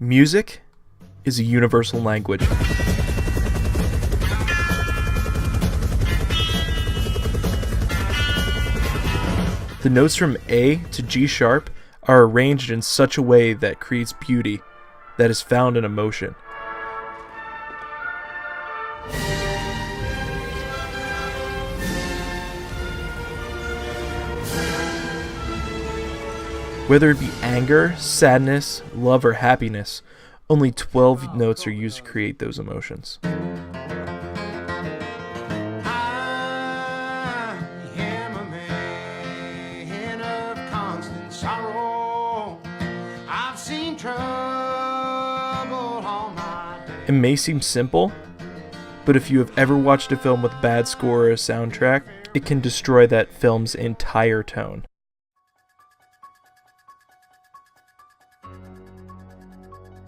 Music is a universal language. The notes from A to G sharp are arranged in such a way that creates beauty that is found in emotion. Whether it be anger, sadness, love, or happiness, only 12 notes are used to create those emotions. It may seem simple, but if you have ever watched a film with a bad score or a soundtrack, it can destroy that film's entire tone.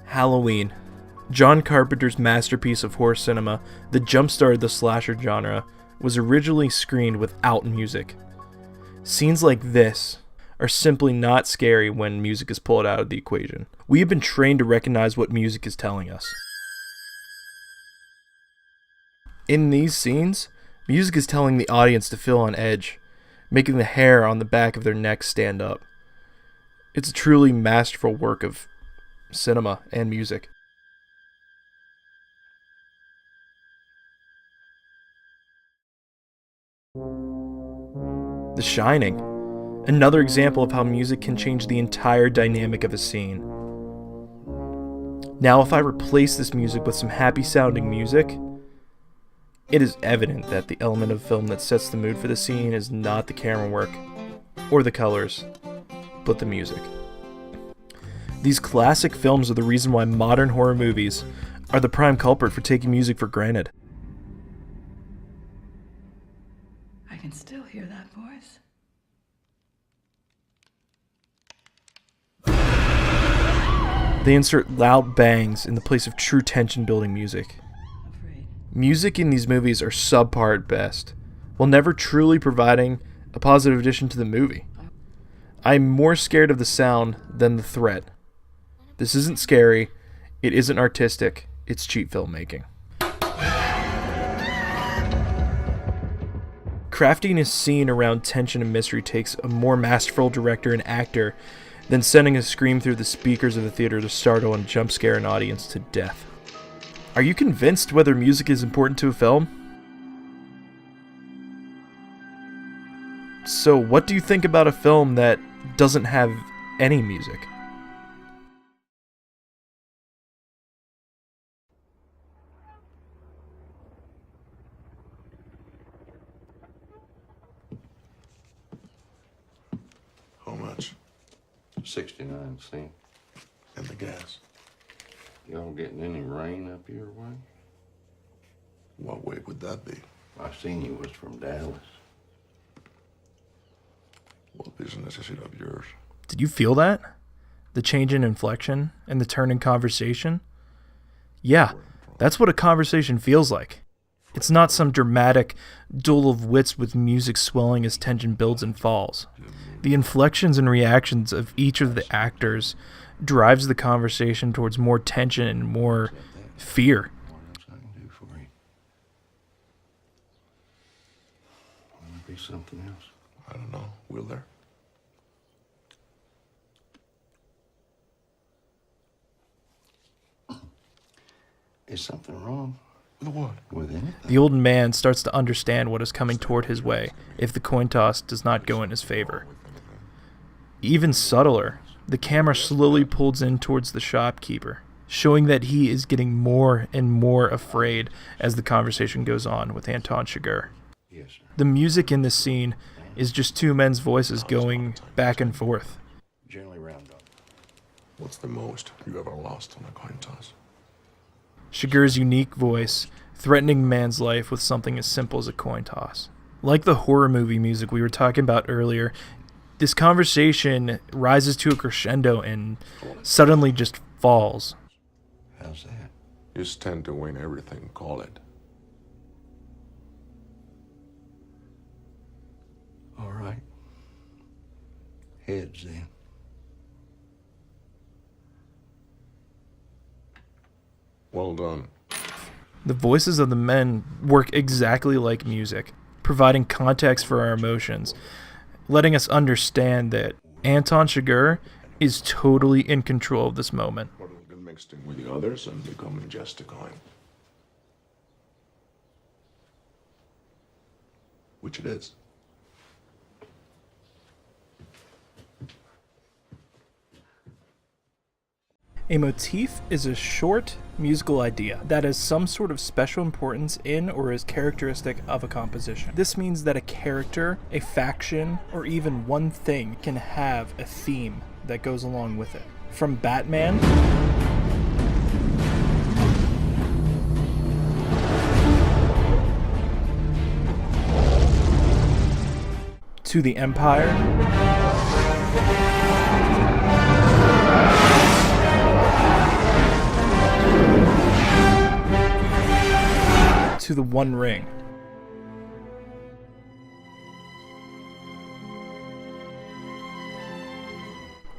Halloween, John Carpenter's masterpiece of horror cinema that jump-started the slasher genre, was originally screened without music. Scenes like this are simply not scary when music is pulled out of the equation. We have been trained to recognize what music is telling us. In these scenes, music is telling the audience to feel on edge, making the hair on the back of their necks stand up. It's a truly masterful work of cinema and music. The Shining, another example of how music can change the entire dynamic of a scene. Now, if I replace this music with some happy sounding music, it is evident that the element of film that sets the mood for the scene is not the camera work or the colors, but the music. These classic films are the reason why modern horror movies are the prime culprit for taking music for granted. I can still hear that voice. They insert loud bangs in the place of true tension-building music. Music in these movies are subpar at best, while never truly providing a positive addition to the movie. I'm more scared of the sound than the threat. This isn't scary, it isn't artistic, it's cheap filmmaking. Crafting a scene around tension and mystery takes a more masterful director and actor than sending a scream through the speakers of the theater to startle and jump scare an audience to death. Are you convinced whether music is important to a film? So what do you think about a film that doesn't have any music? How much? 69 cents. And the gas? Y'all getting any rain up your way? What way would that be? I seen you was from Dallas. What business is it of yours? Did you feel that? The change in inflection and the turn in conversation? Yeah, that's what a conversation feels like. It's not some dramatic duel of wits with music swelling as tension builds and falls. The inflections and reactions of each of the actors drives the conversation towards more tension and more fear. What else I can do for you? Will there be something else? I don't know. Will there? Is something wrong With what? with anything? The old man starts to understand what is coming toward his way if the coin toss does not go in his favor. Even subtler, the camera slowly pulls in towards the shopkeeper, showing that he is getting more and more afraid as the conversation goes on with Anton Chigurh. Yes, sir. The music in this scene is just two men's voices going back and forth. Generally round up. What's the most you ever lost on a coin toss? Chigurh's unique voice threatening man's life with something as simple as a coin toss. Like the horror movie music we were talking about earlier, this conversation rises to a crescendo and suddenly just falls. How's that? You stand to win everything, call it. All right. Heads then. Well done. The voices of the men work exactly like music, providing context for our emotions, letting us understand that Anton Chigurh is totally in control of this moment. But it'll get mixed in with the others and become Majesticine. Which it is. A motif is a short musical idea that has some sort of special importance in or is characteristic of a composition. This means that a character, a faction, or even one thing can have a theme that goes along with it. From Batman to the Empire to the One Ring.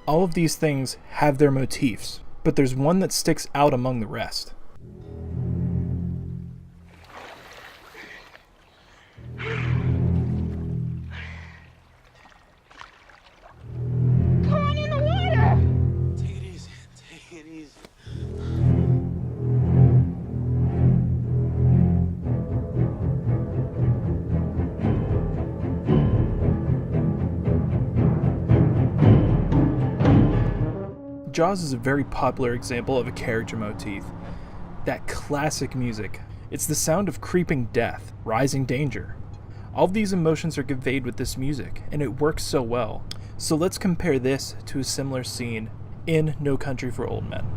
All of these things have their motifs, but there's one that sticks out among the rest. Jaws is a very popular example of a character motif. That classic music. It's the sound of creeping death, rising danger. All of these emotions are conveyed with this music, and it works so well. So let's compare this to a similar scene in No Country for Old Men.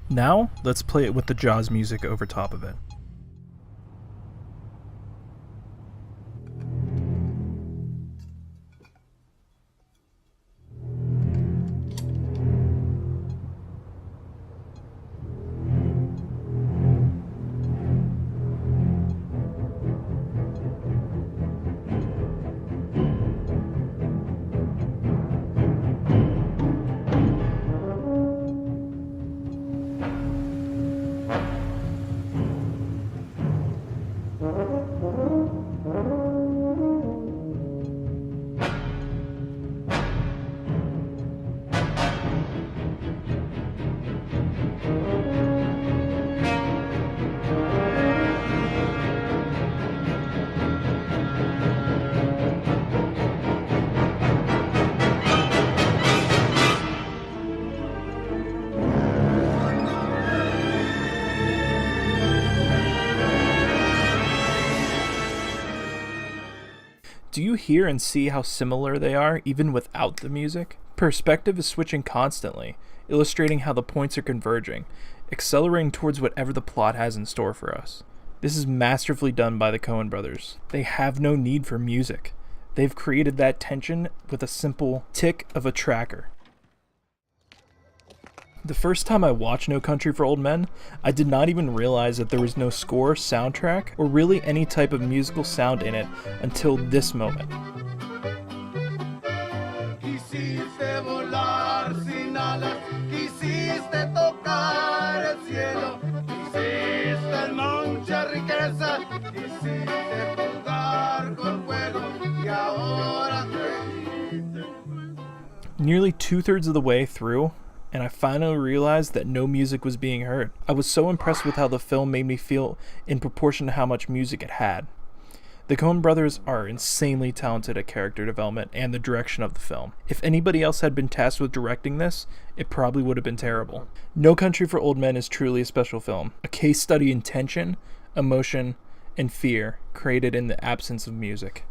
Now, let's play it with the Jaws music over top of it. Do you hear and see how similar they are, even without the music? Perspective is switching constantly, illustrating how the points are converging, accelerating towards whatever the plot has in store for us. This is masterfully done by the Coen brothers. They have no need for music. They've created that tension with a simple tick of a tracker. The first time I watched No Country for Old Men, I did not even realize that there was no score, soundtrack, or really any type of musical sound in it until this moment. Quisiste volar sin alas, quisiste tocar el cielo, quisiste mucha riqueza, quisiste jugar con fuego, y ahora Nearly 2/3 of the way through, and I finally realized that no music was being heard. I was so impressed with how the film made me feel in proportion to how much music it had. The Coen brothers are insanely talented at character development and the direction of the film. If anybody else had been tasked with directing this, it probably would have been terrible. No Country for Old Men is truly a special film, a case study in tension, emotion, and fear created in the absence of music.